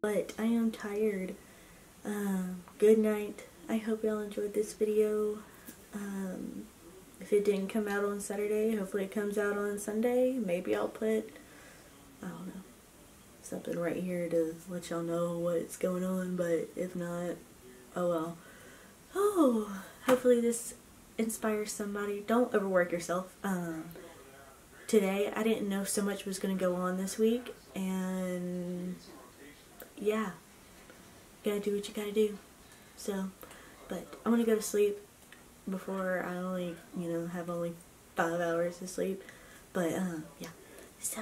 But I am tired. Good night. I hope y'all enjoyed this video. If it didn't come out on Saturday, hopefully it comes out on Sunday. Maybe I'll put, I don't know, something right here to let y'all know what's going on, but if not, oh well. Oh, hopefully this inspires somebody. Don't overwork yourself. Today, I didn't know so much was going to go on this week, and yeah, you gotta do what you gotta do. So, but I'm gonna go to sleep before I only, have only 5 hours to sleep. But, yeah. So,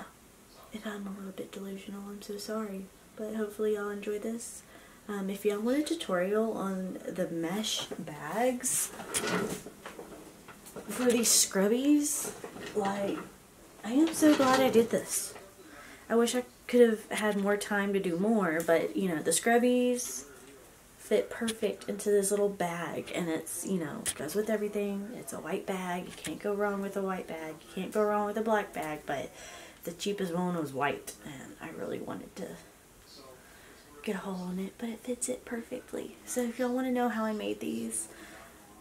if I'm a little bit delusional, I'm so sorry. But hopefully y'all enjoy this. If y'all want a tutorial on the mesh bags for these scrubbies, like, I am so glad I did this. I wish I could have had more time to do more, but, the scrubbies fit perfect into this little bag, and it's, goes with everything. It's a white bag. You can't go wrong with a white bag. You can't go wrong with a black bag, but the cheapest one was white, and I really wanted to get a hole in it, but it fits it perfectly. So if y'all want to know how I made these,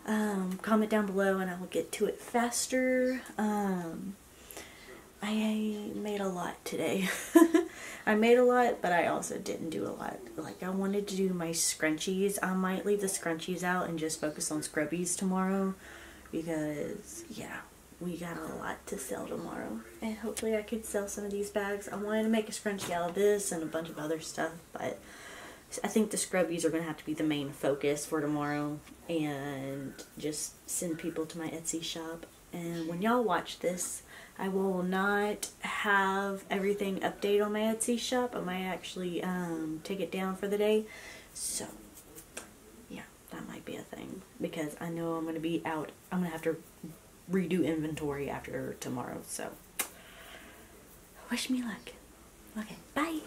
comment down below and I will get to it faster. I made a lot today. I made a lot, but I also didn't do a lot. Like, I wanted to do my scrunchies. I might leave the scrunchies out and just focus on scrubbies tomorrow, because, yeah, we got a lot to sell tomorrow. And hopefully I could sell some of these bags. I wanted to make a scrunchie out of this and a bunch of other stuff, but I think the scrubbies are going to have to be the main focus for tomorrow, and just send people to my Etsy shop. And when y'all watch this, I will not have everything updated on my Etsy shop. I might actually take it down for the day. So, yeah, that might be a thing. Because I know I'm going to be out. I'm going to have to redo inventory after tomorrow. So, wish me luck. Okay, bye.